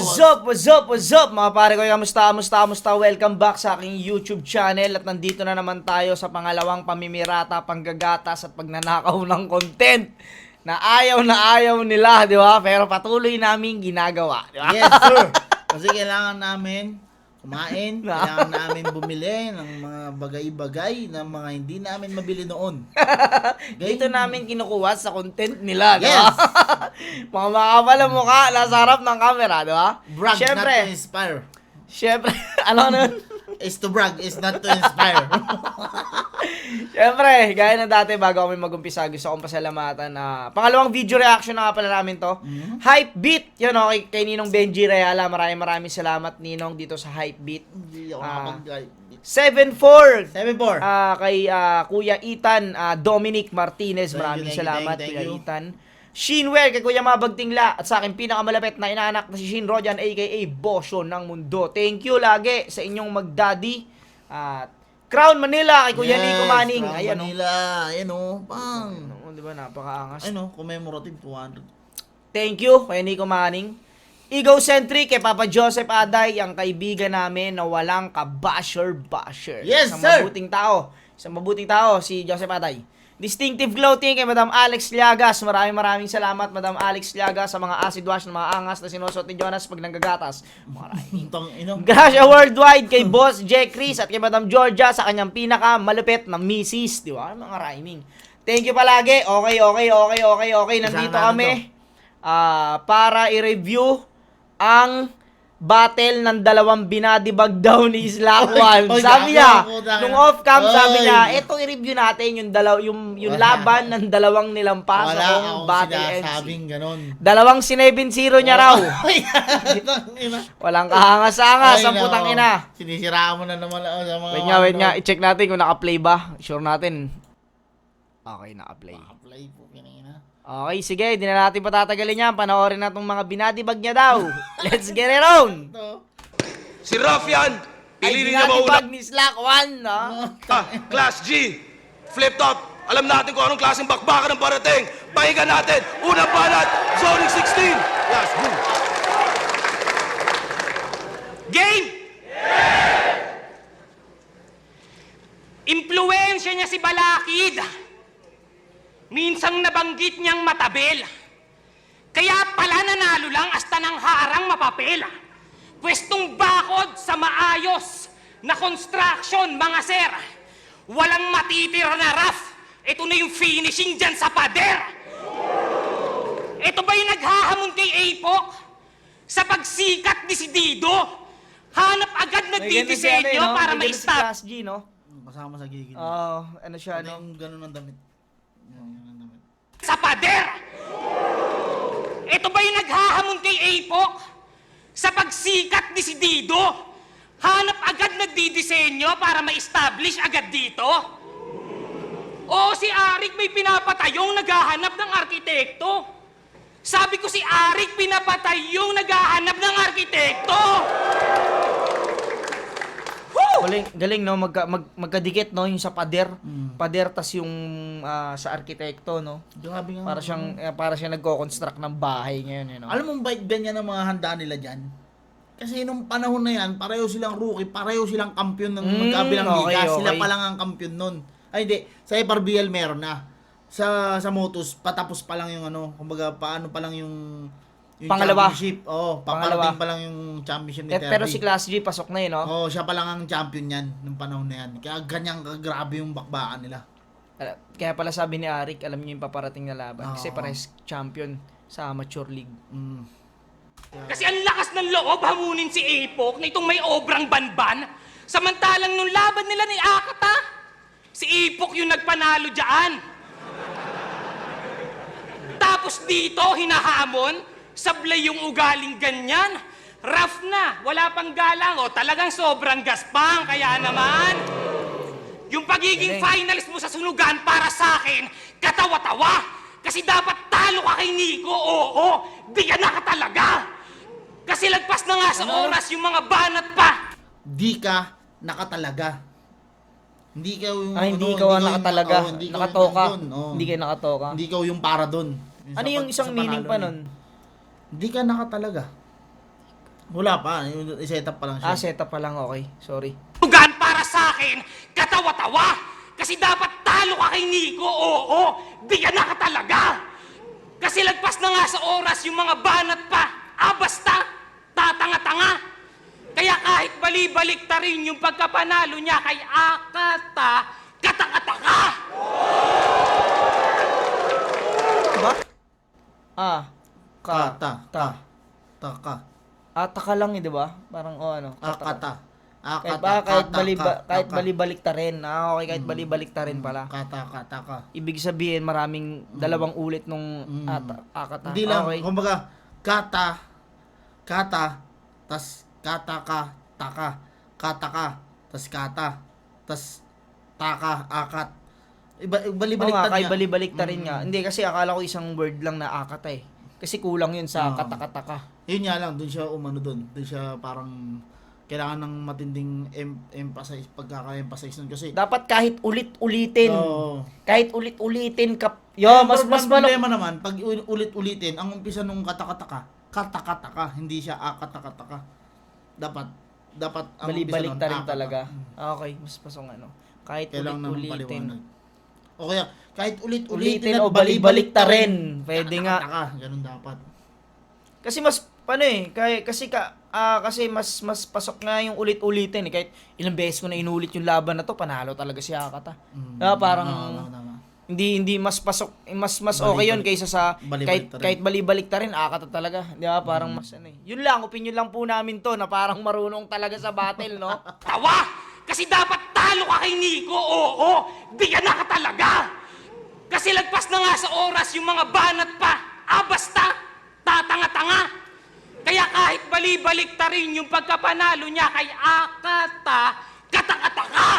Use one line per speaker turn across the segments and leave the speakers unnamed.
What's up? What's up? What's up? Mga pare ko, kamusta? Welcome back sa aking YouTube channel. At nandito na naman tayo sa pangalawang pamimirata, panggagatas at pagnanakaw ng content na ayaw nila, di ba? Pero patuloy namin ginagawa, di ba?
Yes, sir. Kasi kailangan namin kumain, kailangan namin bumili ng mga bagay-bagay na mga hindi namin mabili noon.
Dito namin kinukuha sa content nila, di ba?
Yes.
Mga makapala mukha, nasa harap ng camera, di ba?
Brag, not to inspire.
Syempre, ano nun?
Is to brag, is not to inspire.
Syempre, gaya na dati bago kami mag-umpisa, gusto kong pasalamatan na pangalawang video reaction na nga pala namin to. Hype Beat, yun o, kay Ninong Benji Reala. Maraming salamat Ninong dito sa Hype Beat.
Hindi ako nakapag-guide.
7-4
7-4.
kay Kuya Ethan Dominic Martinez. Maraming
Thank you,
salamat
thank
Kuya
you.
Ethan. Shinware kay Kuya Mabagtingla at sa akin pinakamalapit na inaanak na si Shin Rojan aka Bosyo ng Mundo. Thank you lagi sa inyong magdaddy. At Crown Manila kay Kuya Nico Manning.
Crown
Ayan
Manila. Ayan o, pang.
Di ba napakaangas.
Ano, commemorative 200.
Thank you Kuya Nico Manning. Egocentric kay Papa Joseph Aday, ang kaibigan namin na walang kabasher-basher.
Yes,
Isang
sir!
mabuting tao si Joseph Aday. Distinctive Clothing kay Madam Alex Llagas. Maraming salamat Madam Alex Llagas sa mga acid wash na mga angas na sinusuot ni Jonas pag nanggagatas. Maraming. Gracia Worldwide kay Boss Jack Chris at kay Madam Georgia sa kanyang pinaka malupit na misis, di ba? Mga rhyming. Thank you palagi. Okay. Nandito kami para i-review ang battle ng dalawang binadibag daw ni Slakwan. Sabi niya, nung off-cam, sabi niya, eto i-review natin yung laban ng dalawang nilampas akong battle MC.
Sabing ganon.
Dalawang sinebin-zero niya raw. Walang kahangas-angas ang putang ina.
Sinisiraan mo na naman ako sa mga...
Wait nga, i-check natin kung naka-play ba. Sure natin. Okay, naka-play.
Naka-play po, kinina.
Okay, sige, di na natin patatagalin yan. Panoorin na itong mga binadibag niya daw. Let's get it on!
Si Rafian,
Ay,
piliin niya mauna.
binadibag ni Slakwan, no?
Class G, flip top. Alam natin kung anong klaseng bakbakan ng parating. Pahinga natin. Unang banat, zoning 16. Class G.
Game! Impluwensya niya si Balakid. Minsang nabanggit niyang matabel. Kaya pala nanalo lang hasta ng harang mapapel. Pwestong bakod sa maayos na construction, mga sir. Walang matitira na rough. Ito na yung finishing dyan sa pader. Ito ba yung naghahamon kay Apok? Sa pagsikat ni si Dido? Hanap agad nagdidisenyo para ma-stop.
Class G, no?
Kasama sa gigil.
Ano siya, no?
Yung ganon ang damit.
Sa pader! Ito ba yung naghahamon kay Apok? Sa pagsikat ni si Dido? Hanap agad nagdidisenyo para ma-establish agad dito? O si Arik may pinapatayong naghahanap ng arkitekto? Sabi ko si Arik pinapatay yung naghahanap ng arkitekto!
Galing, no? Magkadikit, no? Yung sa pader. Pader, tas yung sa arkitekto, no?
Grabe nga.
Para siyang nagko-construct ng bahay ngayon, no?
Alam mo bait ganyan ang mga handa nila dyan? Kasi nung panahon na yan, pareho silang rookie, pareho silang kampiyon ng magkabilang liga.
Okay.
Sila pa lang ang kampiyon nun. Ay hindi, sa FRBL meron na. Sa Motos, patapos pa lang yung ano, kumbaga paano pa lang yung
Pangalawa.
championship. Paparating pa lang yung championship ni Terry.
Pero si Class G, pasok na yun, no?
Siya pa lang ang champion yan nung panahon na yan. Kaya ganyan kagrabe yung bakbakan nila.
Kaya pala sabi ni Arik, alam niyo yung paparating na laban. Kasi pares champion sa amateur league.
Kasi ang lakas ng loob hamunin si Apok na itong may obrang banban. Samantalang nung laban nila ni Akata, si Apok yung nagpanalo dyan. Tapos dito, hinahamon, sablay yung ugaling ganyan. Rough na, wala pang galang. Talagang sobrang gaspang. Kaya naman, yung pagiging finalist mo sa sunugan para sa akin, katawa-tawa. Kasi dapat talo ka kay Nico. Oo, di ka na talaga. Kasi lagpas na nga sa oras yung mga banat pa.
Di ka nakatalaga. Hindi ka yung
hindi ikaw ang nakatalaga. Nakatoka. Hindi kayo nakatoka.
Hindi ikaw yung para doon.
Ano yung isang meaning pa nun?
Hindi ka nakatalaga. Wala pa, i-set up pa lang siya.
Setup pa lang, okay. Sorry.
Sunugan para sa akin, katawa-tawa. Kasi dapat talo ka kay Nico, oo. Bigyan na ka talaga. Kasi lagpas na nga sa oras yung mga banat pa. Basta, tatanga-tanga. Kaya kahit bali-balik ta rin yung pagkapanalo niya kay Akata, katanga-tanga.
Ba?
Kata. Taka.
Taka lang di ba? Parang, ano.
Akata.
Kahit bali-balik ta rin. Okay, kahit bali-balik ta rin pala.
Taka.
Ibig sabihin, maraming dalawang ulit nung Akata.
Hindi lang,
Okay.
kumbaga, kata, tas kataka, tas kata, tas taka, akat. Bali-balik
Oo nga,
ta
kahit
niya.
bali-balik ta rin nga. Hindi, kasi akala ko isang word lang na Akata eh. Kasi kulang yun sa kataka-taka.
Yun nga lang, dun siya umano dun. Dun siya parang kailangan ng matinding emphasize, pagkaka-emphasize nun kasi.
Dapat kahit ulit-ulitin.
Oo.
Kahit ulit-ulitin mas
problema naman, pag ulit-ulitin, ang umpisa nung kataka, hindi siya akataka. Dapat ang
bali-balik
umpisa
ta
nun,
rin
akata.
talaga. Okay, mas pasong ano. Kahit
Kailangan naman
ulit-ulitin.
paliwanag. O kaya, kahit
Ulitin
ulit-ulitin
o bali-balik ta rin. Pwede nga.
Kataka, ganun dapat.
Kasi mas kasi mas pasok nga yung ulit-ulitin eh. Kahit ilang beses ko na inulit yung laban na to, panalo talaga si Akata. Parang
Tama.
hindi mas pasok, mas okay yun kaysa sa
Bali-balik ta rin.
kahit bali-balik ta rin Akata talaga. Di ba? Parang mas ano eh. Yun lang, opinion lang po namin to na parang marunong talaga sa battle, no?
Tawa! Kasi dapat talo ka kay Nico, oo. Bigyan na ka talaga. Kasi lagpas na nga sa oras yung mga banat pa. Basta, tatanga-tanga. Kaya kahit bali-balik ta rin yung pagkapanalo niya kay Akata, katanga-tanga.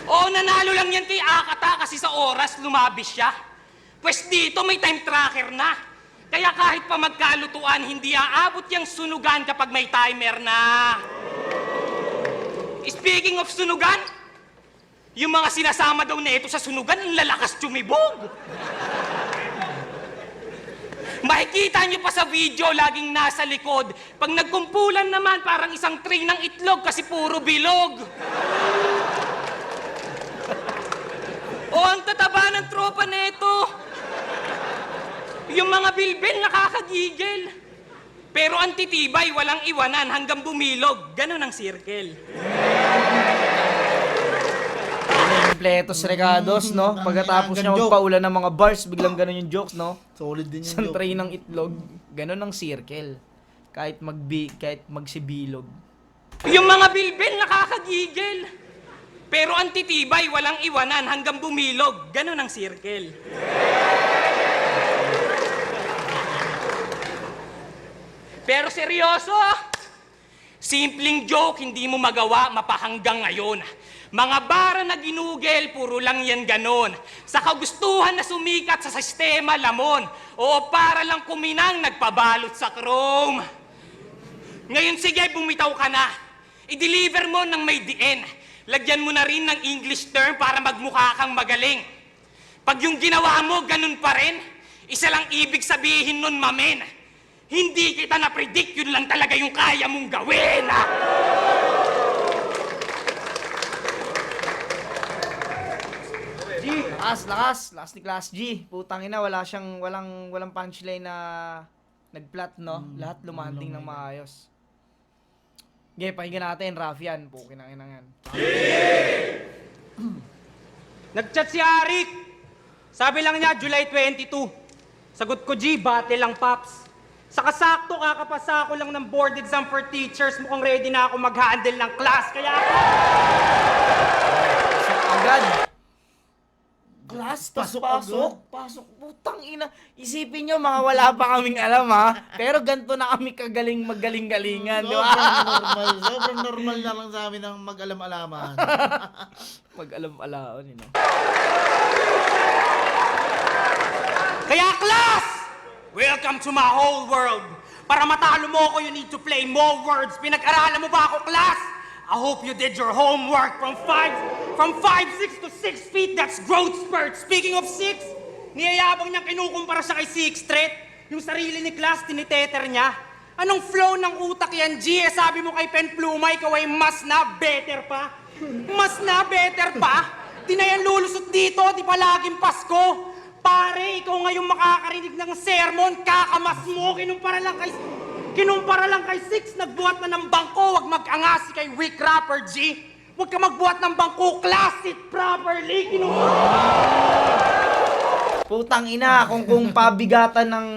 Oo, nanalo lang yan kay Akata kasi sa oras lumabis siya. Pwes dito may time tracker na. Kaya kahit pa magkalutuan, hindi aabot yung sunugan kapag may timer na. Speaking of sunugan, yung mga sinasama daw na ito sa sunugan, ang lalakas tumibog. Makikita nyo pa sa video, laging nasa likod. Pag nagkumpulan naman, parang isang tray ng itlog kasi puro bilog. O, ang tataba ng tropa na ito. Yung mga bilbil nakakagigil. Pero ang titibay, walang iwanan hanggang bumilog. Ganon ang circle.
Completos regados, no? Pagkatapos niya
Hanggang joke.
magpaulan ng mga bars, biglang ganun yung jokes, no?
Solid din yung
Isang
joke.
tray ng itlog, ganun ang circle. Kahit magsibilog.
Yung mga bilbil nakakagigil. Pero ang titibay, walang iwanan hanggang bumilog. Ganon ang circle. Pero seryoso, simpleng joke, hindi mo magawa mapahanggang ngayon. Mga bara na ginugel, puro lang yan ganon. Sa kagustuhan na sumikat sa sistema, lamon. O para lang kuminang, nagpabalot sa chrome. Ngayon sige, bumitaw ka na. I-deliver mo ng may diin. Lagyan mo na rin ng English term para magmukha kang magaling. Pag yung ginawa mo, ganun pa rin, isa lang ibig sabihin nun, mamen. Hindi kita na-predict, yun lang talaga yung kaya mong gawin, ha?
Lakas ni Class G. Putang ina, walang punchline na nagplat, no? Lahat lumanding ng maayos. Okay, pakinggan natin, Rafian. Pukin ang inang yan.
Nag-chat si Arik. Sabi lang niya, July 22. Sagot ko, G, battle lang, Paps. Sa kasakto, kakapasa ko lang ng board exam for teachers. Mukhang ready na ako mag-handle ng class. Kaya ako...
Agad. Class,
Pasok
pasok. Putang ina. Isipin nyo, mga wala pa kaming alam, ha? Pero ganito na kami kagaling magaling-galingan, di ba?
Sobrang normal na lang sa amin ang mag-alam-alaman.
Mag-alam-alaon, you know.
Kaya class! Welcome to my whole world. Para matalo mo ako, you need to play more words. Pinag-aralan mo ba ako, class? I hope you did your homework from 5'6" to 6 feet. That's growth spurt. Speaking of 6, niyayabang niyang kinukumpara siya kay Sixth Street. Yung sarili ni Class, tiniteter niya. Anong flow ng utak yan, G? Eh, sabi mo kay Pen Pluma, ikaw ay mas na better pa. Mas na better pa? Di na yan lulusot dito, di pa laging Pasko. Pare, ikaw ngayon makakarinig ng sermon, kakamas mo, kinumpara lang kay Six, nagbuhat na ng bangko, wag mag-angasi kay Weak Rapper, G. Huwag ka magbuhat ng bangko, class it properly,
Putang ina, kung pabigatan ng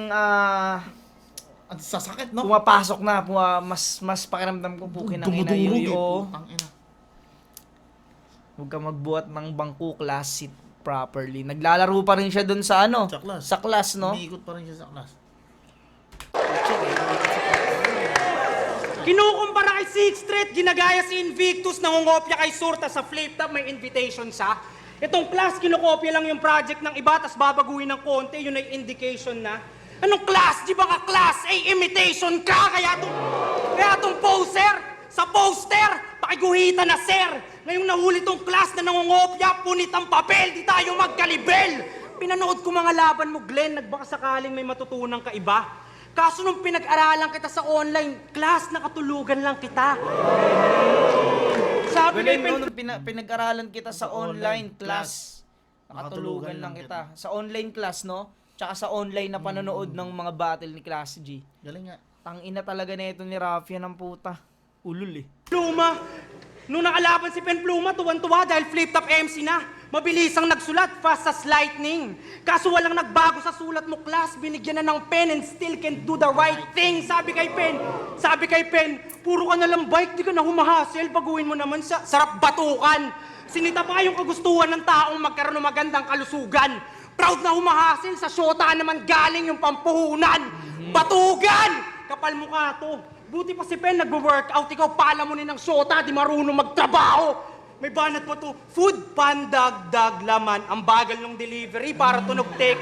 Ang sasakit, no?
pumapasok na, mas pakiramdam ko pukin ng ina
Dumudurog,
yun.
putang ina.
Huwag ka magbuhat ng bangko, class it properly. Naglalaro pa rin siya dun sa ano?
Sa class.
Sa class, no?
Umiikot pa rin siya sa class.
Kinukumpara kay Sixth Street, ginagaya si Invictus, nangungopya kay Surta sa flip top, may invitation siya. Itong class, kinukopya lang yung project ng iba, tas babaguhin ng konti, yun ay indication na. Anong class? Di ba ka class A imitation ka? Kaya tong poser, sa poster, pakiguhitan na sir. Ngayong nahuli tong class na nangungopya, punit ang papel, di tayo magkalibel. Pinanood ko mga laban mo, Glenn, nagbaka sakaling may matutunan ka iba. Kaso nung pinag-aralan kita sa online class, nakatulugan lang kita. Sabi kay Pen...
Nung pinag-aralan kita sa online class, nakatulugan lang kita. Sa online class, no? Tsaka sa online na panonood ng mga battle ni Class G.
Galing nga.
Tangina talaga na ito ni Rafia ng puta. Ulul eh.
Pluma, nung nakalaban si Pen Pluma, tuwan-tuwa dahil flip-top MC na. Mabilisang nagsulat, fast as lightning. Kaso walang nagbago sa sulat mo, class. Binigyan na ng pen and still can't do the right thing. Sabi kay Pen, puro ka nalang bike, di ka na humahasel. Baguhin mo naman sa sarap batukan. Sinita pa yung kagustuhan ng taong magkaroon ng magandang kalusugan. Proud na humahasel, sa syota naman galing yung pampuhunan. Batugan! Kapal mukha to. Buti pa si Pen nagwo-workout, ikaw pala mo ng syota, di marunong magtrabaho. May banat pa to, food pandagdag laman. Ang bagal ng delivery para tunog tek.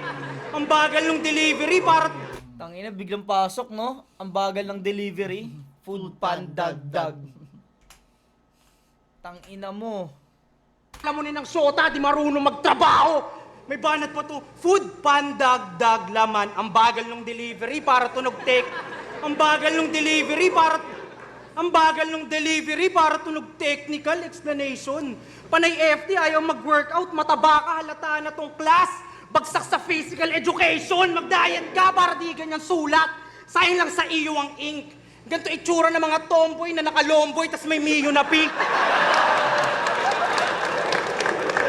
Ang bagal ng delivery para...
Tangina, biglang pasok, no? Ang bagal ng delivery. Food pandagdag. Tangina mo.
Alam mo ng syota, di marunong magtrabaho. May banat pa to, food pandagdag laman. Ang bagal ng delivery para tunog tek. Ang bagal ng delivery para tunog technical explanation. Panay FT, ayaw mag-workout, mataba ka, halata na tong class. Bagsak sa physical education, mag-diet ka para di ganyan sulat. Sayang lang sa iyo ang ink. Ganito itsura ng mga tomboy na nakalomboy, tas may miyo na pink.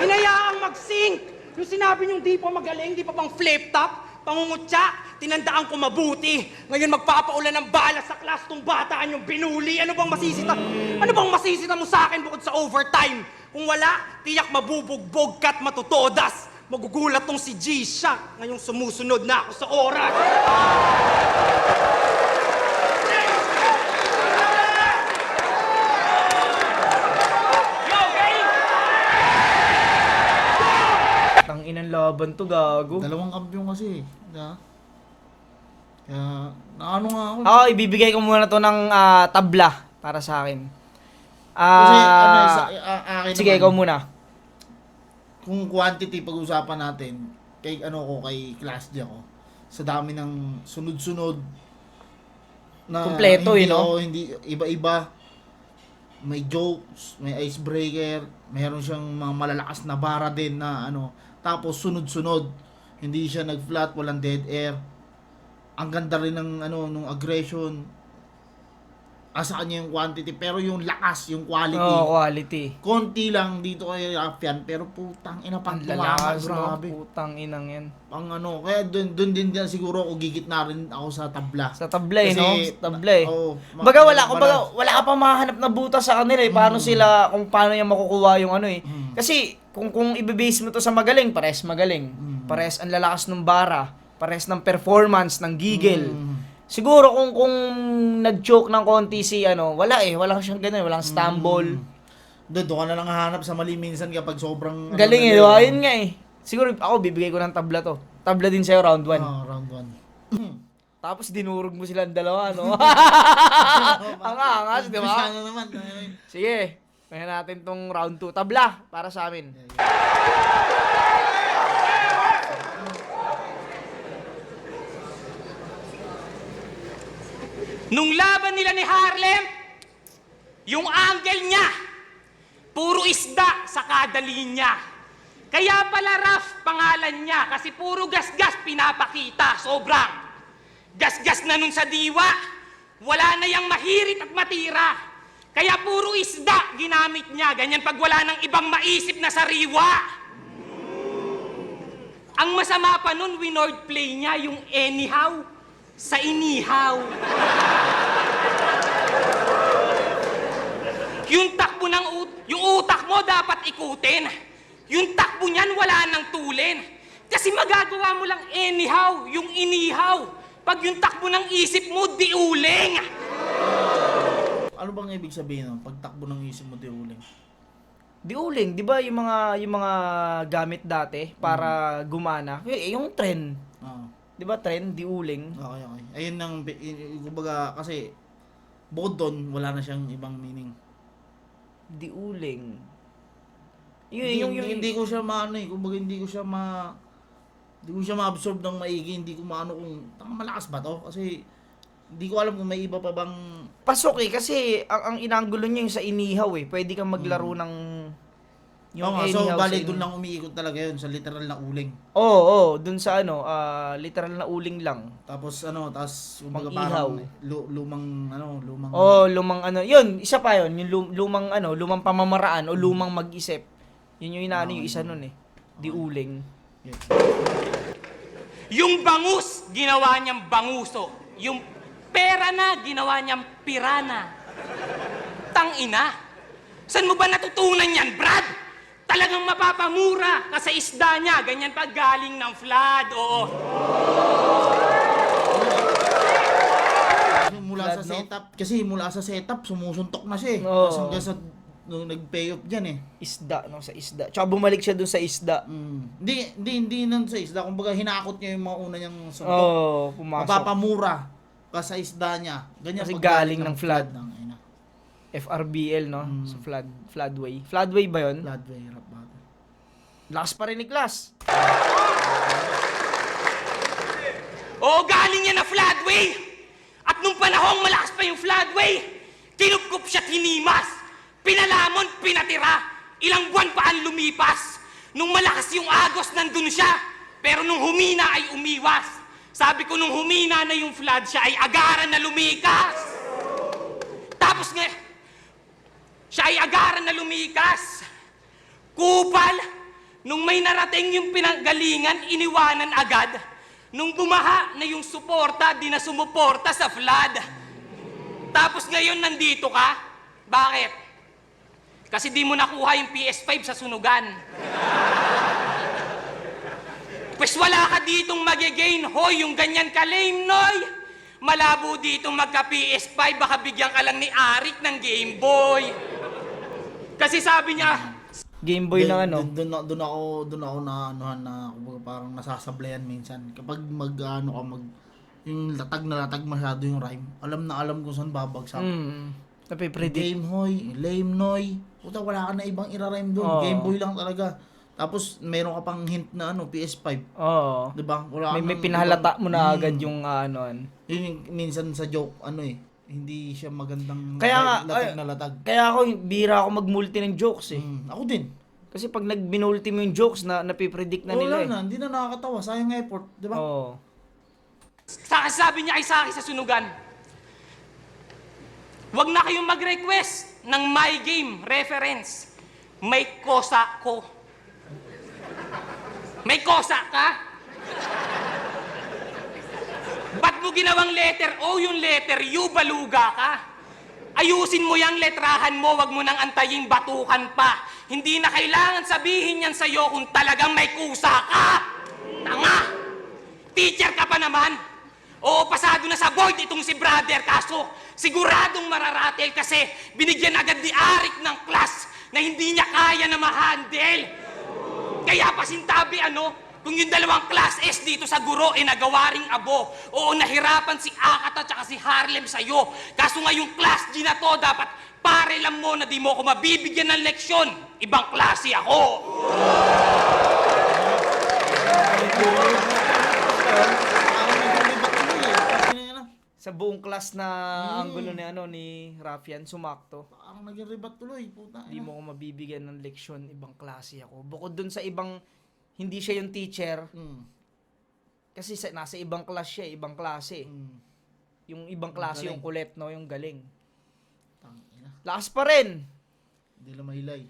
Inayaang mag-sync. Yung sinabi niyong di pa magaling, di pa pang flip top, pangungutya, tinandaan ko mabuti. Ngayon magpapaulan ng bala sa class tong bataan yung binuli. Ano bang masisita mo sa akin bukod sa overtime? Kung wala, tiyak mabubugbog ka't matutodas. Magugulat tong si G-Shock. Ngayong sumusunod na ako sa oras.
Tanginang laban to, gago.
Dalawang kampiyon kasi. Kaya naano nga ako.
Ako, ibibigay ko muna to ng tabla para sa akin.
Kasi akin
Sige,
naman,
ikaw muna.
Kung quantity pag-usapan natin, kay Class D ako. Sa dami ng sunod-sunod na
Kompleto,
hindi,
no?
Hindi iba-iba. May jokes, may icebreaker, mayroon siyang mga malalakas na bara din na tapos sunod-sunod. Hindi siya nag-flat, walang dead air. Ang ganda rin ng nung aggression. Sa kanya yung quantity, pero yung lakas, yung quality.
Quality.
Konti lang dito kay Rafian, pero putang ina pang
Ang
tumakas,
lalakas, no?
grabe.
Putang inang yan.
Kaya dun din siguro ako gigit na rin ako sa tabla.
Sa tabla eh,
Kasi,
no? Sa tabla eh.
Baga
Wala ka pa mahanap na butas sa kanila eh. Paano paano yung makukuha yung Kasi, kung i-base mo to sa magaling, pares magaling. Pares ang lalakas ng bara. Pares ng performance, ng giggle. Siguro kung nag-choke ng konti si wala siyang ganun, walang stumble.
Doon ka na lang hahanap sa mali minsan kapag sobrang
Galing eh, ayun nga eh. Siguro ako bibigay ko ng tabla to. Tabla din sa'yo round 1.
round 1.
Tapos dinurog mo silang dalawa, no? Ang angas, di ba?
Ano naman.
Sige, kaya natin tong round 2. Tabla para sa amin.
Nung laban nila ni Harlem, yung angle niya, puro isda sa kada linya. Kaya pala Raf pangalan niya kasi puro gasgas pinapakita, sobrang. Gasgas na nun sa diwa, wala na yang mahirit at matira. Kaya puro isda ginamit niya, ganyan pag wala nang ibang maisip na sariwa. Ang masama pa nun, winord play niya yung anyhow sa inihaw. Yung takbo ng yung utak mo dapat ikutin. Yung takbo niyan wala nang tulin. Kasi magagawa mo lang anyhow, yung inihaw. Pag yung takbo ng isip mo, diuling.
Ano bang ibig sabihin nun? Pagtakbo ng isip mo, di uling.
Di uling, di ba yung mga gamit dati para gumana? Yung trend.
Oo.
Di ba trend, di uling?
Okay, okay. Ayun ang, kumbaga, kasi, bukod doon, wala na siyang ibang meaning.
Di uling.
Hindi ko siya maano eh. Kumbaga, hindi ko siya ma-absorb ng maigi. Hindi ko maano kung, malakas ba to? Kasi, hindi ko alam kung may iba pa bang...
Pasok eh, kasi ang inanggulo niya yung sa inihaw eh. Pwede kang maglaro ng...
Oo nga, so
anyhow
bali
sa
doon lang umiikot talaga yun, sa literal na uling.
Oo, dun sa literal na uling lang.
Tapos kumbaga
Pang-ihaw.
parang lumang
Lumang yun, isa pa yun, yung lumang pamamaraan o lumang mag-isip. Yun yung yung isa nun eh. Di uling.
Yung bangus, ginawa niyang banguso. Yung pera na, ginawa niyang pirana. Tangina. Saan mo ba natutunan yan, Brad? Talagang mapapamura ka sa isda niya. Ganyan pag galing ng flood, oo.
Mula sa setup, sumusuntok na siya eh.
Oo.
Tapos hanggang sa nung nag-pay off dyan eh.
Isda, sa isda. Tsaka bumalik siya dun sa isda.
Hindi nun sa isda. Kumbaga hinakot niya yung mga una niyang suntok.
Oo, pumasok.
Mapapamura ka sa isda niya. Ganyan
Kasi
pag
galing ng flood.
Ina.
FRBL, no? Sa floodway. Floodway ba yun?
Floodway, rap battle.
Lakas pa rin ni Class.
Oo, galing yan na floodway. At nung panahong malakas pa yung floodway, kinupkup siya at hinimas. Pinalamon, pinatira. Ilang buwan pa ang lumipas. Nung malakas yung agos, nandun siya. Pero nung humina ay umiwas. Sabi ko nung humina na yung flood, siya ay agaran na lumikas. Tapos nga, siya ay agaran na lumikas. Kupal, nung may narating yung pinanggalingan, iniwanan agad. Nung bumaha na yung suporta, di na sumuporta sa flood. Tapos ngayon nandito ka? Bakit? Kasi di mo nakuha yung PS5 sa sunugan. Pues wala ka ditong magigain, hoy, yung ganyan ka lame, noy. Malabo ditong magka-PS5, baka bigyan ka lang ni Arik ng Game Boy. Kasi sabi niya,
Game Boy ng
Doon ako na anuhan na kumbaga parang nasasablayan minsan. Kapag yung latag masyado yung rhyme. Alam na alam kung saan babagsak.
Napipredict.
Game hoy, lame noy. Puta, wala ka na ibang ira-rhyme doon.
Oo.
Game Boy lang talaga. Tapos meron ka pang hint na PS5.
Oo.
'Di ba? Wala
May
kang
pinahalata
ibang-
mo na agad yung
Yun yung minsan sa joke hindi siya magandang
Kaya nga,
latag na latag.
Kaya bihira ako mag-multi ng jokes eh.
Ako din.
Kasi pag nag-binulti mo yung jokes, napipredict na nila
Wala
eh.
na, hindi na nakakatawa. Sayang effort, 'di ba?
Oo.
sabi niya ay sa akin sa sunugan, huwag na kayong mag-request ng My Game reference. May kosa ko. May kosa ka? Ba't mo ginawang letter O yung letter U, baluga ka? Ayusin mo yung letrahan mo, wag mo nang antayin batukan pa. Hindi na kailangan sabihin yan sa'yo kung talagang may kusa ka. Tanga! Teacher ka pa naman. Oo, pasado na sa board itong si brother, kaso siguradong mararatel kasi binigyan agad ni Arik ng class na hindi niya kaya na ma-handle. Kaya pasintabi kung yung dalawang class S dito sa guro nagawa ring abo. Oo, nahirapan si Akat at saka si Harlem sa'yo. Kaso nga yung class G na to, dapat pare lang mo na di mo ako mabibigyan ng leksyon. Ibang klase ako.
Sa buong class na anggulo ni ano ni Rafian sumakto.
Parang naging ribat tuloy, puta.
Hindi mo ko mabibigyan ng leksyon, ibang klase ako. Bukod dun sa ibang, hindi siya yung teacher, kasi nasa ibang class siya, ibang klase. Yung ibang klase,
Galing.
yung kulit, no, yung galing.
Tangina.
Lakas pa rin.
Hindi lang mahilay.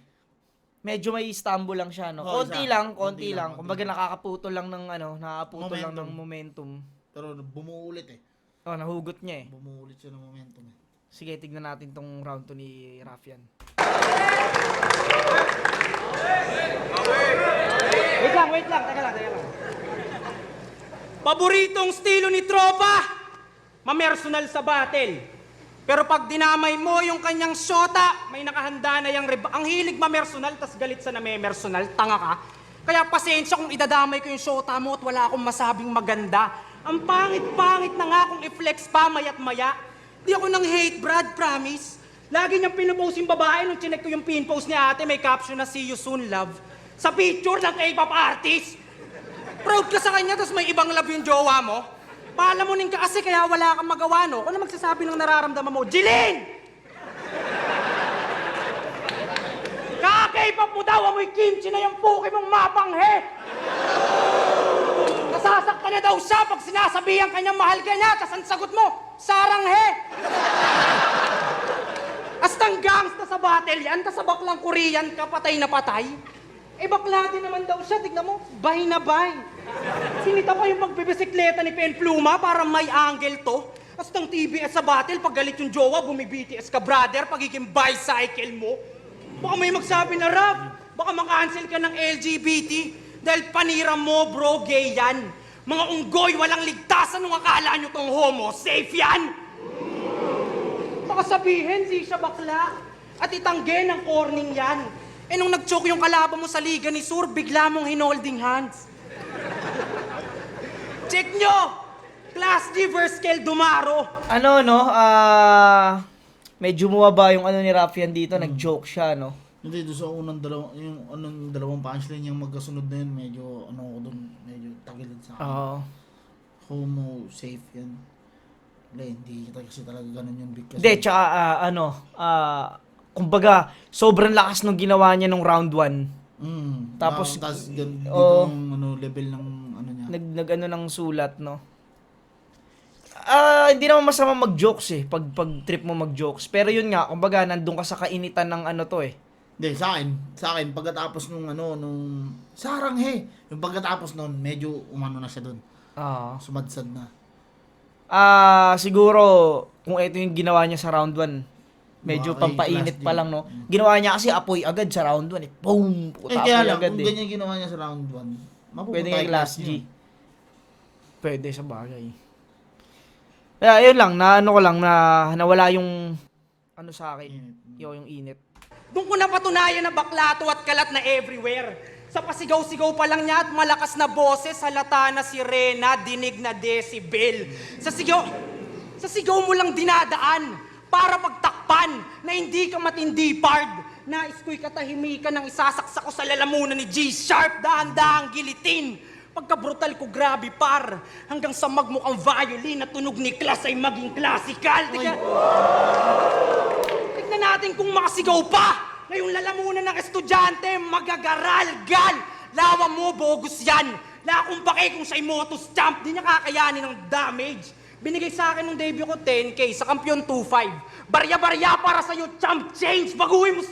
Medyo may Istanbul lang siya, no.
Oo,
Konti
isa.
lang,
Konti
konti lang.
lang.
Kumbaga nakakaputol lang ng ano, nakakaputol lang
Momentum.
ng momentum.
Pero bumuo ulit eh.
Oh, nahugot niya eh.
Bumuo ulit siya ng momentum eh.
Sige, tignan natin tong round 2 ni Rafian. Wait lang, teka lang.
Paboritong estilo ni Tropa, mamersonal sa battle. Pero pag dinamay mo yung kanyang shota, may nakahanda na yung ang hilig mamersonal, tas galit sa namemersonal, tanga ka. Kaya pasensya kung idadamay ko yung shota mo at wala akong masabing maganda. Ang pangit-pangit na nga kung i-flex pa maya't maya. Di ako nang hate, Brad, promise. Lagi niyang pinupost yung babae nung chinek ko yung pinpost ni ate, may caption na see you soon, love. Sa picture ng K-pop artist. Proud ka sa kanya, tapos may ibang love yung jowa mo. Palamunin ka kasi kaya wala kang magawa, no? Ano magsasabi ng nararamdaman mo? Jilin! Kaka-K-pop mo daw, amoy kimchi na yung puki mong mapanghe! Nasasaktan na daw siya pag sinasabihan kanyang mahal ka niya, tas ang sagot mo, saranghe! Astang gangsta sa battle yan, tas sa baklang Korean ka, patay na patay. Eh bakla din naman daw siya, tignan mo, bay na bay. Sinita pa yung magbibisikleta ni Pen Pluma para may angle to. Astang TBS sa battle, pag galit yung jowa, bumi-BTS ka brother, pagiging bicycle mo. Baka may magsabi na rap, baka makancel ka ng LGBT. Dahil panira mo, bro, gay yan. Mga unggoy, walang ligtasan nung akala nyo tong homo. Safe yan! Baka sabihin, di siya bakla. At itangge ng corning yan. Eh nung nag-choke yung kalaban mo sa liga ni Sur, bigla mong hinolding hands. Check nyo! Class G versus Kel Dumaro.
Ano, no? Medyo muwaba yung ano ni Rafian dito, nag-joke siya, no?
Hindi, doon sa dalawang punchline yung magkasunod na yun, medyo ako doon, medyo tagilid sa akin.
Oo.
Homo safe yan. Hindi kasi talaga ganun yung big kasi.
Hindi, tsaka kumbaga, sobrang lakas nung ginawa niya nung round 1. Tapos,
dito
oo.
yung level ng ano niya.
Nag-ano ng sulat, no? Hindi naman masama mag-jokes eh, pag trip mo mag-jokes. Pero yun nga, kumbaga, nandun ka sa kainitan ng ano to eh.
Hindi, sa akin, pagkatapos nung saranghe, yung pagkatapos nun, medyo umano na siya dun. Sumadsad na.
Siguro, kung ito yung ginawa niya sa round 1, medyo
Okay,
pampainit
class
pa
D.
lang, no? Ginawa niya kasi apoy agad sa round 1 eh. Boom! Puta,
Kaya
apoy
lang,
agad
kung
eh.
ganyan ginawa niya sa round 1, mapupunta
Pwede nga
yung
class G.
yun.
Pwede sa bagay. Kaya yun lang, na ano ko lang, na nawala yung ano sa akin, yung init.
Doon ko napatunayan na baklato at kalat na everywhere. Sa pasigaw-sigaw pa lang niya at malakas na boses, halata na sirena, dinig na decibel. Sa sigaw mo lang dinadaan para pagtakpan na hindi ka matindi pard. Nais ko'y katahimikan ng isasaksak ko sa lalamunan ni G-Sharp, dahan-dahang gilitin. Pagka-brutal ko, grabe par. Hanggang sa magmukhang violin na tunog ni Class ay maging classical. Tignan natin kung makasigaw pa. Ngayong lalamunan ng estudyante, magagaral-gal. Lawa mo, bogus yan. Lakong pake kung siya'y motos champ, di niya kakayanin ng damage. Binigay sa akin nung debut ko 10K sa kampiyon 2.5. Barya-barya para sa'yo, champ change. Baguhin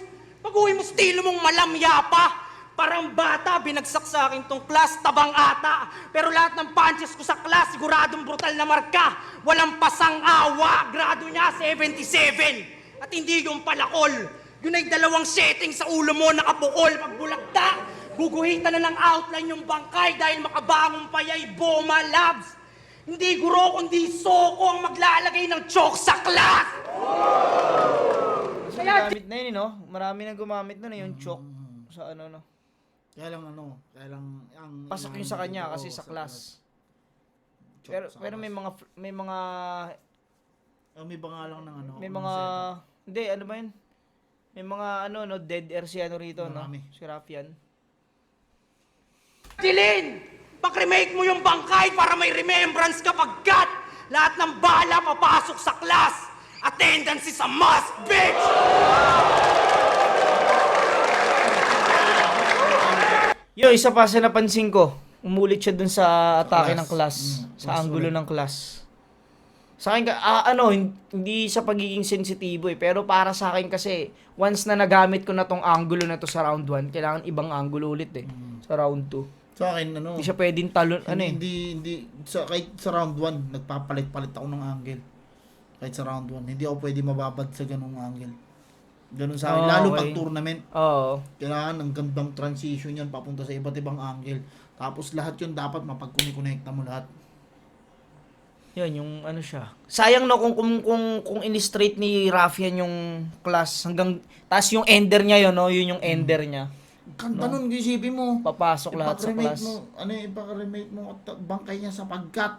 mo stilo mong malamya pa. Parang bata, binagsak sa akin tong class, tabang ata. Pero lahat ng punches ko sa class, siguradong brutal na marka. Walang pasang awa, grado niya 77. At hindi yung palakol. Yun ay 2 setting sa ulo mo, nakabukol. Pagbulagta, guguhitan na ng outline yung bangkay dahil makabangon pa yay Boma Labs. Hindi guro, kundi soko ang maglalagay ng chok sa class.
Kaya gamit na yun, no? Marami na gumamit na yung choke sa ano, no?
Kaya lang ang
Pasok yun sa kanya kasi sa class. Pero may mga
may banga lang ng ano.
may mga hindi ano ba yun? May mga ano no dead air si ano rito,
Marami.
no? Si Rafian.
Jilin! Pag-remake mo yung bangkay para may remembrance ka pagkat Lahat ng bala papasok sa class. Attendance is a must, bitch!
Yo, isa pa sa napansin ko. Umulit siya dun sa atake
class.
ng class. Sa
Mas
angulo
ulit.
ng class. Sa akin, hindi sa pagiging sensitibo eh. Pero para sa akin kasi, once na nagamit ko na tong angulo na to sa round 1, kailangan ibang angulo ulit eh. Sa round 2.
Sa akin, ano,
Hindi siya pwedeng talon,
kahit sa round 1, nagpapalit-palit ako ng angle. Kahit sa round 1, hindi ako pwede mababad sa ganung angle. Ganun sa akin,
Oh,
lalo
okay.
pag tournament.
Oo.
Kailangan ng gandang transition yan papunta sa iba't ibang angle. Tapos lahat yun dapat mapagkuni-connecta mo lahat.
Yan, yung ano siya. Sayang no kung in-straight ni Raffian yung class hanggang taas yung ender niya yun, no? Yun yung ender niya.
Kanta nun, isipin mo.
Papasok lahat sa
Ipakremate
class.
mo, ipakremate mo at bangkay niya sapagkat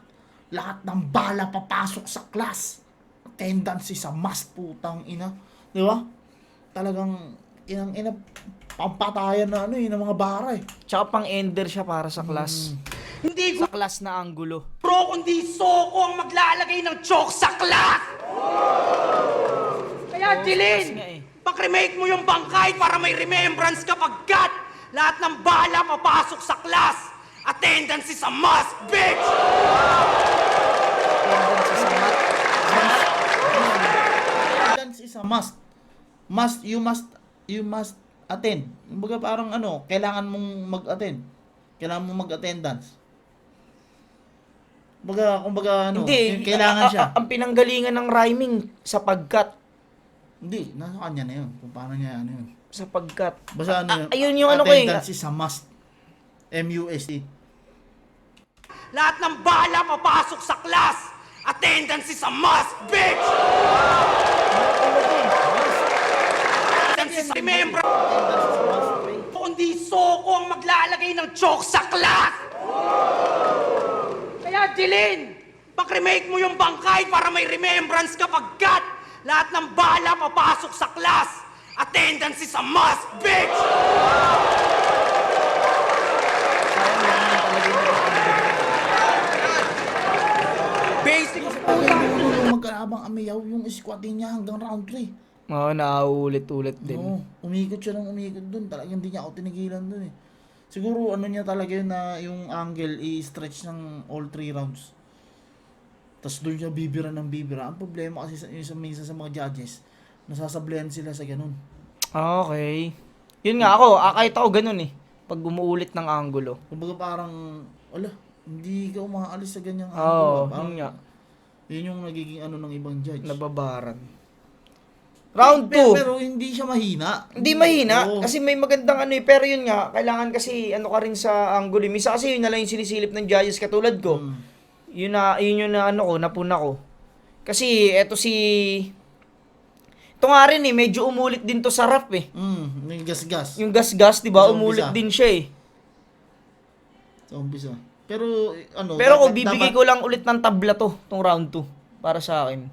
lahat ng bala papasok sa class. Attendance is a must, putang ina. Di ba? Talagang ina pampatayan na ng mga bara eh.
Tsaka pang ender siya para sa class.
Hindi
Sa class na angulo.
bro, kundi Soko ang maglalagay ng choke sa class! Kaya,
class nga
Jilin,
eh.
pakremake mo yung bangkay para may remembrance ka pagkat lahat ng bala papasok sa class. Attendance is a must, bitch!
Attendance sa mat.
Attendance is a must. You must attend. Kumbaga parang kailangan mong mag-attend. Kailangan mong mag-attendance. Kumbaga
Hindi,
kailangan siya.
Ang pinanggalingan ng rhyming sapagkat.
Hindi, nasa kanya na yun. Kung paano niya yun.
Sapagkat.
Basta yun.
Ayun yung ano ko eh.
Attendance is a must. MUST.
Lahat ng bala papasok sa class. Attendance is a must, bitch! Attendance is remember.
Attendance is a must.
Kundi Soko ang maglalagay ng choke sa class. Kaya, Jilin, pakremake mo yung bangkay para may remembrance ka pagkat lahat ng bala papasok sa class. Attendance is a must, bitch! Basic
Yung magkarabang amiyaw, yung squatting niya hanggang round 3.
Oo, nauulit-ulit din.
Oo, umikot siya ng umikot dun. Talagang hindi niya ako tinigilan dun eh. Siguro niya talaga yun na yung angle i-stretch ng all 3 rounds. Tapos doon siya bibira ng bibira. Ang problema kasi minsan sa mga judges, nasasablayan sila sa ganun.
Okay. Yun nga ako, kahit ako ganun eh. Pag umuulit ng angulo.
Kumbaga parang, hindi ka umaalis sa ganyang
Oo,
angle.
yun nga.
Yun yung nagiging ng ibang judge.
Nababaran. Round 2.
Pero hindi siya mahina.
Hindi mahina,
Oo.
kasi may magandang pero yun nga, kailangan kasi ka rin sa angulo. Misa kasi yun na lang yung sinisilip ng judges katulad ko. Yun yung napuna ko. Kasi ito ito nga rin medyo umulit din to sa rap eh.
Yung gas-gas.
Yung gas-gas, di ba?
Sa
Umulit
umpisa.
din siya eh.
Sa umpisa. Pero,
Pero kung
dapat-
bibigay ko lang ulit ng tabla tong round 2, para sa akin.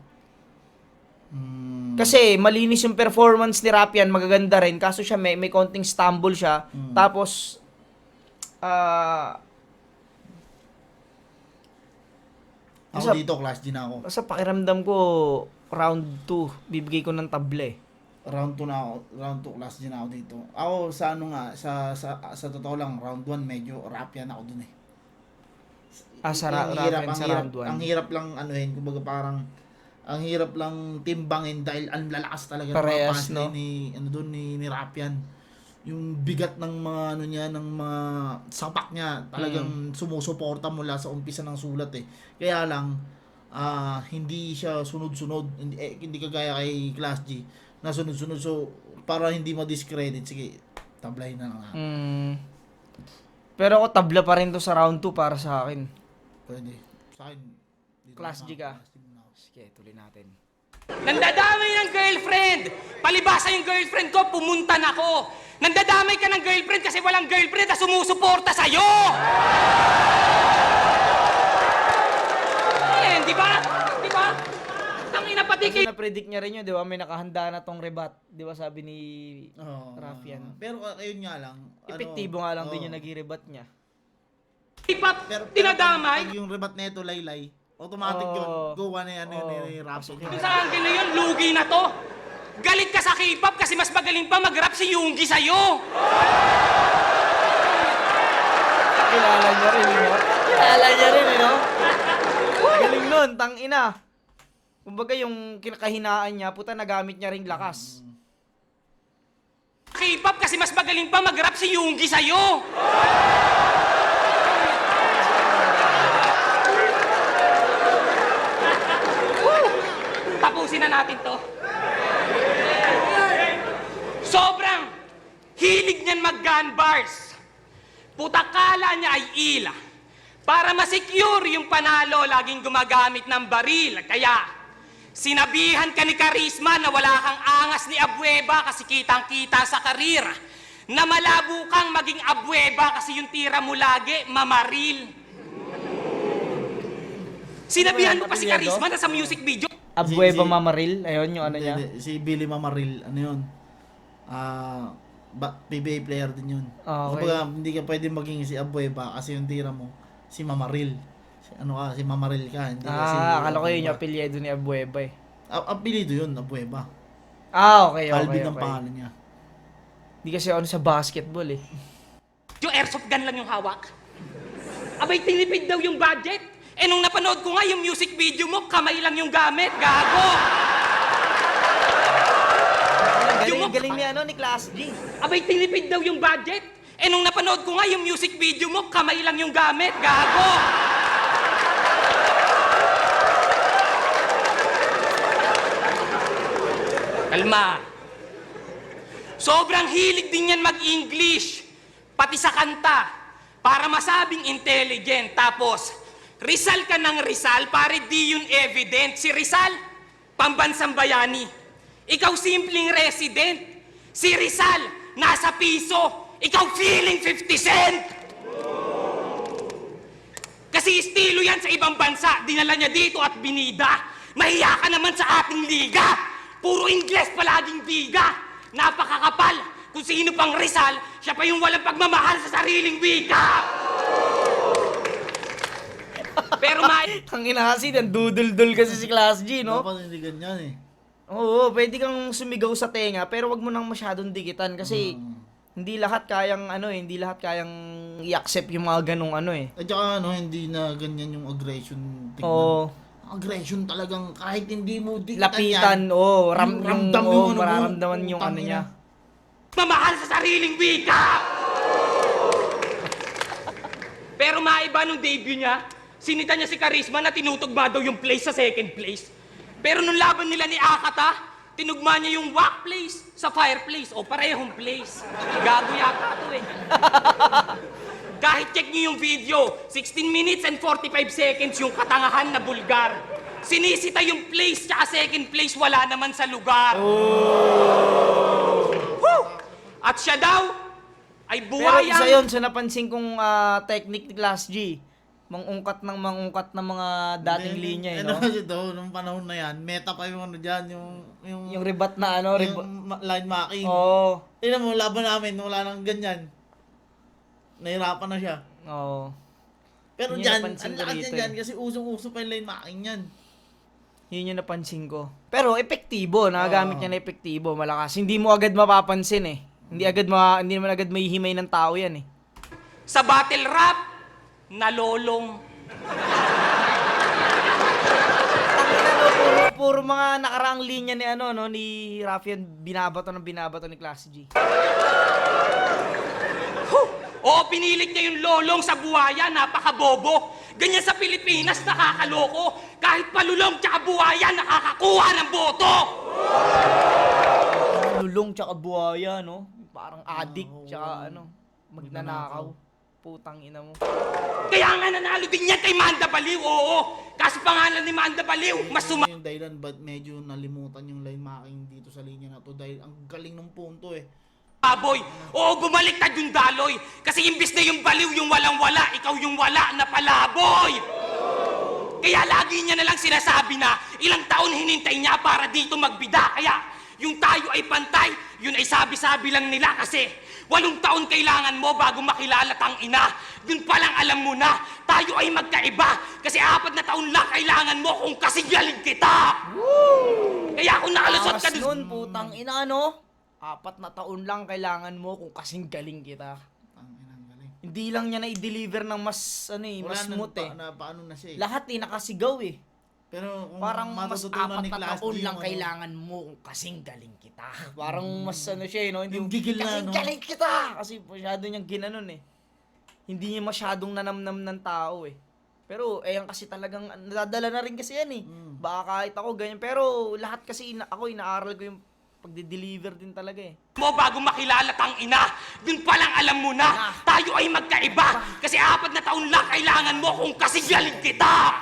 Kasi malinis yung performance ni Raffian, magaganda rin. Kaso siya may konting stumble siya. Tapos,
Ako dito, class D na ako.
sa pakiramdam ko, round 2, bibigay ko ng tabla eh.
Round 2 na ako. Round 2, class D na ako dito. Ako, sa sa totoo lang, round 1, medyo Raffian ako dun eh.
Sa
Ang
Raffian sa round 1.
Ang hirap lang, kumbaga parang, ang hirap lang timbangin dahil ang lalakas talaga ng
Parehas,
mga
no?
ni Raffian. Yung bigat ng mga ng mga sapak niya talagang sumusuporta mula sa umpisa ng sulat eh. Kaya lang hindi siya sunod-sunod, hindi kagaya kay Class G na sunod-sunod, so para hindi ma-discredit, sige, tablahin na lang.
Pero ako tabla pa rin to sa round 2 para sa akin.
Pwede. Sa akin, dito
Class
na
G
ako,
ka.
Class G muna ako.
Sige, tuloy natin.
Nandadamay ng girlfriend! Palibasa yung girlfriend ko, pumunta na ako! Nandadamay ka ng girlfriend kasi walang girlfriend na sumusuporta sa'yo! Di ba? Di ba? Tangina pati
Kasi na-predict niya rin yun, di ba? May nakahanda na tong rebat. Di ba sabi ni Raffian?
Pero ayun nga lang.
Epektibo nga lang din yung nag-rebat niya.
K-pop
Pero
dinadamay.
pag yung rebat neto laylay, Automatic yun.
Oo.
Gawa na yan
Oo.
ni Raptor.
Yung sa angle na yun, lugi na to. Galit ka sa K-pop kasi mas magaling pa mag-rap si Yoongi sa'yo.
Kilala niya rin, no? Kilala niya rin, no? Galing nun, tangina. Kumbaga yung kinakahinaan niya, puta nagamit niya ring lakas.
K-pop kasi mas magaling pa mag-rap si Yoongi sa'yo. Tapusin na natin to. Sobrang hilig niyan mag-gun bars. Putakala niya ay ila. Para ma-secure yung panalo, laging gumagamit ng baril. Kaya, sinabihan ka ni Karisma na wala kang angas ni Abueva kasi kitang-kita sa karir. Na malabo kang maging Abueva kasi yung tira mo lagi, mamaril. Sinabihan mo pa si Karisma na sa music video.
Abueva Mamaril, ayun yung ano niya.
Hindi, si Billy Mamaril, ano yun? PBA player din yun.
Ah, okay.
Kumbaga, hindi ka pwede maging si Abueva kasi yung tira mo, si Mamaril. Si Mamaril ka, hindi ka si
Akala ko yun yung
Abueva.
apelyido ni Abueva eh.
Apelido yun, Abueva.
Okay.
Calvin ang pangalan niya.
Hindi kasi ano sa basketball eh.
Yung airsoft gun lang yung hawak. Abay, tinipid daw yung budget. Eh, nung napanood ko nga yung music video mo, kamay lang yung gamit. Gago!
Galing ni ano, ni Class G.
Abay, tinipid daw yung budget. Eh, nung napanood ko nga yung music video mo, kamay lang yung gamit. Gago! Kalma. Sobrang hilig din yan mag-English. Pati sa kanta. Para masabing intelligent. Tapos, Rizal ka ng Rizal, pare di yun evident. Si Rizal, pambansang bayani. Ikaw simpleng resident. Si Rizal, nasa piso. Ikaw feeling 50 cent. Kasi estilo yan sa ibang bansa. Dinala niya dito at binida. Mahiya ka naman sa ating liga. Puro Ingles palaging biga. Napakakapal. Kung sino pang Rizal, siya pa yung walang pagmamahal sa sariling wika. Pero
Ang inahasi, dudul-dul kasi si Class G, no?
Dapat hindi ganyan eh.
Oo, pwede kang sumigaw sa tenga, pero wag mo nang masyadong dikitan kasi hindi lahat kayang hindi lahat kayang i-accept yung mga ganong
At saka hindi na ganyan yung aggression tingnan.
Oo.
Aggression talagang kahit hindi mo dikitan
Lapitan,
yan.
ramdam
yung ano mo,
mararamdaman yung
putang
ano
ina.
niya.
mamahal sa sariling wika! Pero maiba nung debut niya, sinita niya si Karisma na tinutugma daw yung place sa second place. Pero nung laban nila ni Akata, tinugma niya yung whack place sa fireplace o parehong place. Gago yata ito eh. Kahit check niyo yung video, 16 minutes and 45 seconds yung katangahan na bulgar. Sinisita yung place tsaka second place, wala naman sa lugar. Woo! At siya daw ay
Pero
buhayang...
isa yun sa napansin kong technique ni Class G. Mangungkat ng mga dating linya eh, no?
Kasi daw, nung panahon na yan, meta pa yung ano dyan,
Yung rebat na
line marking.
Oo.
Tignan mo, laban namin, wala nang ganyan. Nahirapan na siya.
Oo.
Pero
Yun yung
dyan,
napansin
ang
ko
lakas
rito
yan dyan, kasi usong-uso pa yung line marking yan.
Yun yung napansin ko. Pero epektibo, nagagamit niya na epektibo, malakas. Hindi mo agad mapapansin eh. Hindi naman agad mahihimay ng tao yan eh.
Sa battle rap, nalolong.
Puro mga nakaraang linya ni ni Rafian binabato ni Class G.
Oo, pinilit niya yung lolong sa buhaya, napakabobo. Ganyan sa Pilipinas, nakakaloko. Kahit palulong tsaka buhaya, nakakakuha ng boto.
Lulong tsaka buhaya, no? Parang addict tsaka magnanakaw. Putang ina mo.
Kaya nga nanalo din yan kay Manda Baliw, oo. Kaso pangalan ni Manda Baliw, mas
Yung dahilan ba't medyo nalimutan yung line marking dito sa linya na to dahil ang galing ng punto eh.
baboy. Oo, bumaliktad yung daloy. Kasi imbis na yung baliw yung walang-wala, ikaw yung wala na palaboy. Kaya lagi niya nalang sinasabi na ilang taon hinintay niya para dito magbida. Kaya Yung tayo ay pantay, yun ay sabi-sabi lang nila kasi 8 taon kailangan mo bago makilala tang ina. Dun pa lang alam mo na, tayo ay magkaiba. Kasi 4 na taon lang kailangan mo kung kasinggaling kita. Kaya kung nakalusot ka
Angas
dun...
nun, putang ina, no? 4 na taon lang kailangan mo kung kasing galing kita.
Ang inang galing.
Hindi lang niya na-deliver ng mas, mas smooth eh.
Paano na siya eh.
Lahat nakasigaw eh.
Pero kung
Parang mas
matututunan
4
ni
na
Class
taon
G
lang
yung
kailangan mo kung kasing galing kita. Parang mas siya eh, no? Hindi
Yung gigil na,
kasing
no?
galing kita! Kasi masyado niyang ginanon eh. Hindi niya masyadong nanamnam ng tao eh. Pero, yan kasi talagang, nadadala na rin kasi yan eh. Baka kahit ako ganyan. Pero, lahat kasi, ako inaaral ko yung pagde-deliver din talaga eh.
mo bago makilala tang ina. Dun pa lang alam mo na, tayo ay magkaiba. Kasi 4 na taon lang kailangan mo kung kasinggaling kita.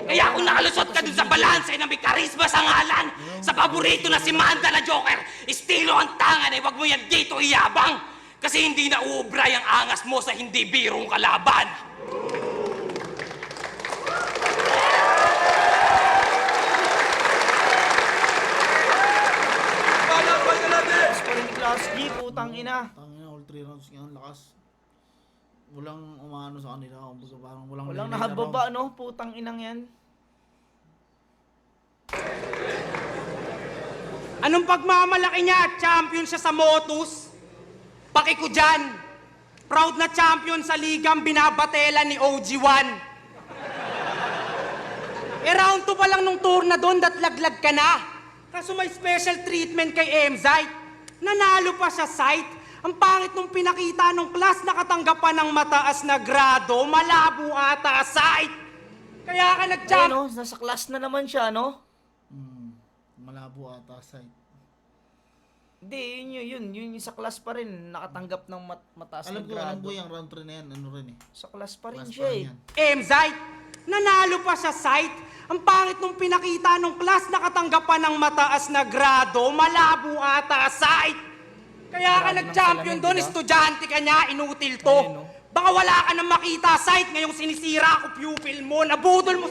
Kaya kung nakalusot ka dun sa balanse na may karisma sa ngalan, sa paborito na si Manda na Joker, estilo ang tangan eh, wag mo yan dito iyabang. Kasi hindi na uubra yung angas mo sa hindi birong kalaban.
Paano natin?
Mas pa rin ni Class G, putang ina.
Tangina, all 3 rounds nga ang lakas. Walang umano sa kanila. Kumbaga parang walang
Walang
relay na
nahababa,
round.
no? Putang inang yan.
Anong pagmamalaki niya? Champion siya sa Motus? Paki ko dyan. Proud na champion sa ligang binabatela ni OG1. Round 2 pa lang nung tour na doon, datlaglag ka na. Kaso may special treatment kay Emzite. Nanalo pa siya site. Ang pangit nung pinakita nung class, nakatanggap pa ng mataas na grado, malabo ata site. Kaya ka
Ayun,
nag-champ...
no? Nasa class na naman siya, no?
Malabo ata side.
Hindi, yun yung sa class pa rin. Nakatanggap ng mataas na
Alam ko
grado.
yung round 3 na yan. Ano rin eh.
Sa class pa rin
Class
siya
pa
eh.
yan.
Emzite, nanalo pa siya site. Ang pangit nung pinakita nung class, nakatanggap pa ng mataas na grado, malabo ata site. Kaya ka
Grabe ng
nag-champion
salamin,
doon,
diba?
estudyante ka niya, inutil to.
Ayun, no?
Baka wala ka nang makita site, ngayong sinisira ko pupil mo, nabudol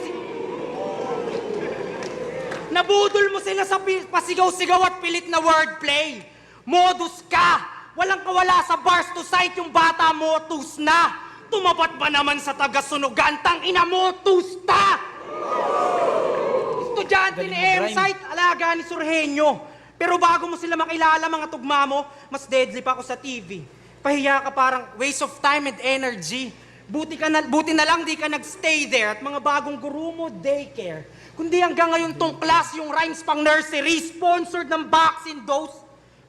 mo sila sa pasigaw-sigaw at pilit na wordplay. Modus ka, walang kawala sa bars to site, yung bata motus na. Tumapat ba naman sa taga-sunugan, tang ina motus ta! Estudyante ni
Galing mag-rhyme.
M-Site, alaga ni Surhenyo. Pero bago mo sila makilala, mga tugma mo, mas deadly pa ako sa TV. Pahiya ka parang waste of time and energy. Buti na lang di ka nagstay there at mga bagong guru mo, daycare. Kundi hanggang ngayon tong class, yung rhymes pang nursery, sponsored ng vaccine dose.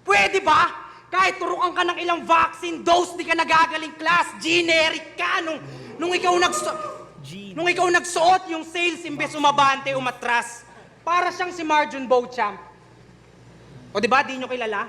Pwede ba? Kahit turukan ka ng ilang vaccine dose, di ka nagagaling class, generic ka. Nung ikaw nagsuot, yung sales imbes umabante, umatras. Para siyang si Marjon Beauchamp. O diba, di nyo kilala?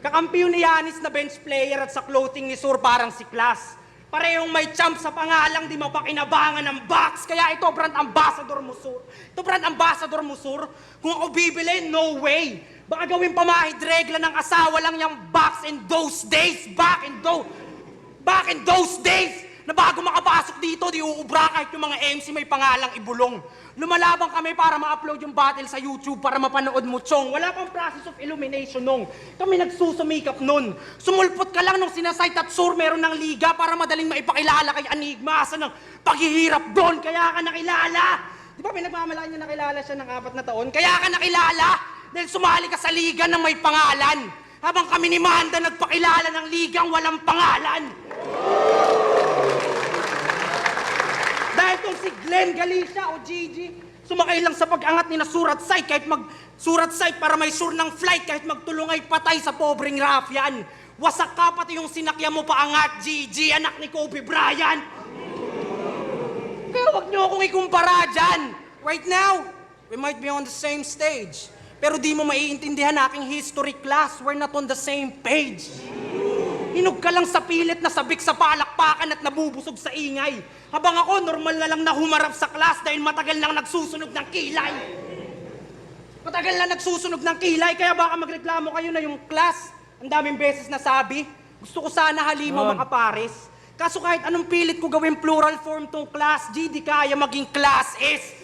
Kakampiyon ni Yanis na bench player at sa clothing ni Sur parang si Class. Parehong may champ sa pangalang di mapakinabangan ng box. Kaya ito, brand ambassador mo, Sur. Ito, brand ambassador mo, Sur. Kung ako bibili, no way. Baka gawin pamahid regla ng asawa lang yung box in those days. Back in those days. Na bago makapasok dito, di uubra kahit yung mga MC may pangalang ibulong. Lumalabang kami para ma-upload yung battle sa YouTube para mapanood mo, Chong. Wala pang process of illumination nung. Kami nagsusumikap nun. Sumulpot ka lang nung sinasite at Sur meron ng liga para madaling maipakilala kay Enigma. Asa ng paghihirap doon, kaya ka nakilala. Di ba pinagmamalaan niya nakilala siya ng 4 na taon? Kaya ka nakilala dahil sumali ka sa liga ng may pangalan. Habang kami ni Manda nagpakilala ng ligang walang pangalan. Dahil tong si Glenn Galicia o Gigi, sumakay lang sa pag-angat ni na surat site kahit mag-surat site para may sure ng flight kahit magtulungay patay sa pobreng rafyan. Wasak ka pati yung sinakya mo paangat, Gigi, anak ni Kobe Bryant. Kaya wag niyo akong ikumpara dyan. Right now, we might be on the same stage. Pero di mo maiintindihan aking history class. We're not on the same page. Hinog ka lang sa pilit na sabik sa palakpakan at nabubusog sa ingay. Habang ako, normal na lang na humarap sa class dahil matagal lang nagsusunog ng kilay. Matagal lang nagsusunog ng kilay, kaya baka magreklamo kayo na yung class. Ang daming beses nasabi, gusto ko sana halimaw mga pares. Kaso kahit anong pilit ko gawin plural form tong class G, di kaya maging class S.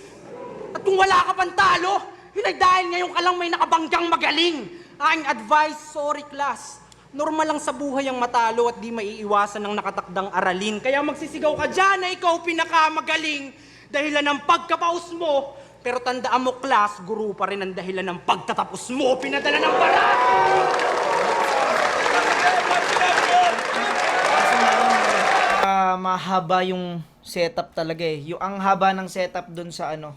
At kung wala ka pang talo, Yun ay dahil ngayon ka lang may nakabanggang magaling. Aking advice, sorry class. Normal lang sa buhay ang matalo at di maiiwasan ng nakatakdang aralin. Kaya magsisigaw ka dyan na ikaw pinakamagaling. Dahilan ng pagkapaus mo. Pero tandaan mo, class, guru pa rin ang dahilan ng pagtatapos mo. Pinadala ng para.
Mahaba yung setup talaga eh. Yung ang haba ng setup dun sa ano,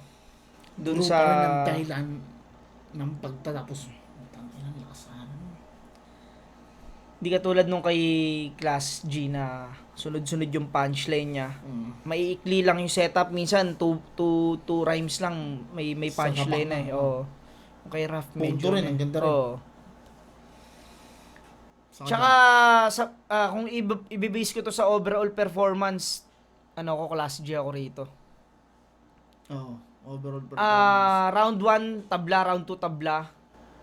dun
Group
sa
pa rin ang dahilan ng pagtatapos. Tangina, lakas ano.
di katulad nung kay Class G na sunod-sunod yung punchline niya. Maiikli lang yung setup, minsan two rhymes lang may
Sa
punchline
gaba,
na eh. Oo. Yung kay Raf
Punto rin, ang ganda rin.
Oo.
Sa
Tsaka sa, kung ibibase ko to sa overall performance, ano ko, Class G ako rito.
Oo, overall performance.
Round 1 tabla, round 2 tabla.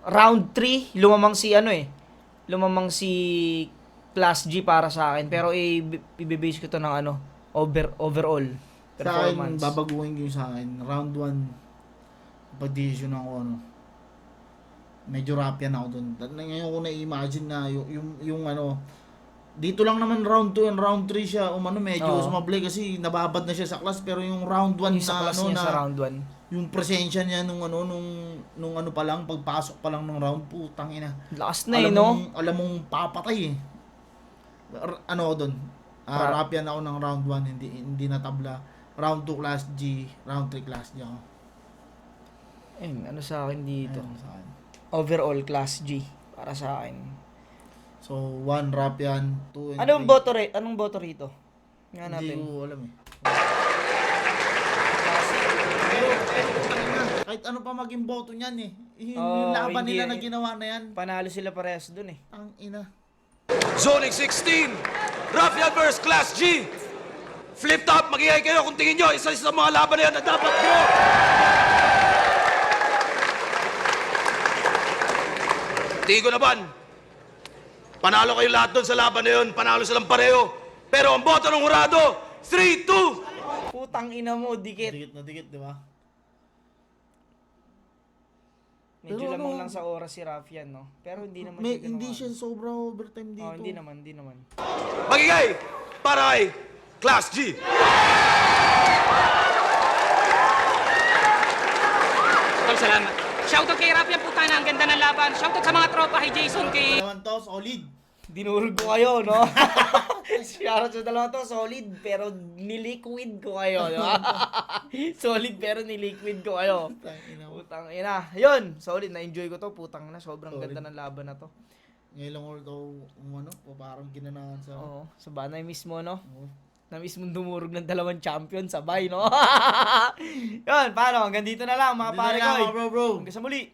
Round 3 lumamang si ano eh. Lumamang si Class G para sa akin, pero ibibase ko to ng ano, overall
Sa akin,
performance.
babaguhin ko yung sa akin. Round 1, pag-decision ako, ano, medyo rapyan ako dun. Ngayon ko na-imagine na yung ano, dito lang naman round 2 and round 3 siya, medyo
Oo.
sumablay kasi nababad na siya sa class, pero yung round 1
Yung sa
na
class
ano
niya
na
sa round 1.
yung presensya niya nung ano pa lang, pagpasok pa lang ng round, putang ina.
Lakas na eh, no?
Alam mong papatay eh. Ano ako dun? Rapyan ako ng round 1, hindi na tabla. Round 2 class G, round 3 class G ako.
Ayun, ano sa akin dito?
Ayun, sa akin.
Overall Class G para sa akin.
So, 1 rapyan, 2 and 3.
Anong boto rito? Nga
Hindi
natin.
ko alam eh. Kahit ano pa maging boto niyan eh. Yung laban
hindi
nila
eh.
na ginawa na yan.
Panalo sila parehas dun eh.
Ang ina.
Zoning 16, Rafael vs. Class G. Flip top, mag-ihay kayo kung tingin nyo, isa sa mga laban na yan na dapat nyo. Tingin ko naman, panalo kayo lahat doon sa laban na yun, panalo silang pareho. Pero ang boto ng hurado, 3-2.
Putang ina mo, dikit.
Dikit na dikit, di ba?
Medyo
Pero
lamang
ano-
lang sa oras si Rafian, no? Pero hindi naman
May,
siya
hindi
ginawa.
siya sobrang overtime dito.
Oh, hindi naman.
Magigay para kay Class G.
Tol, salamat. Shoutout kay Rapian, putana, ang ganda ng laban. Shoutout sa mga tropa, kay Jason, kay...
Naman to, solid.
Dinurog ko kayo, no? Shoutout sa dalawa to, solid, pero niliquid ko kayo, no? Solid, pero niliquid ko kayo.
Tangina mo.
Putang ina. Yun, solid, na-enjoy ko to. Putang na, sobrang
Solid.
ganda ng laban na to.
Ngayon lang ulit ako, parang ginanahan sa...
Oo, sa banay mismo, no?
Oo.
Na mismo dumurog ng dalawang champion sabay, no? Yun, paano? Hanggang dito na lang, mga
Dito
pare
na lang,
ko.
bro.
Hanggang sa muli.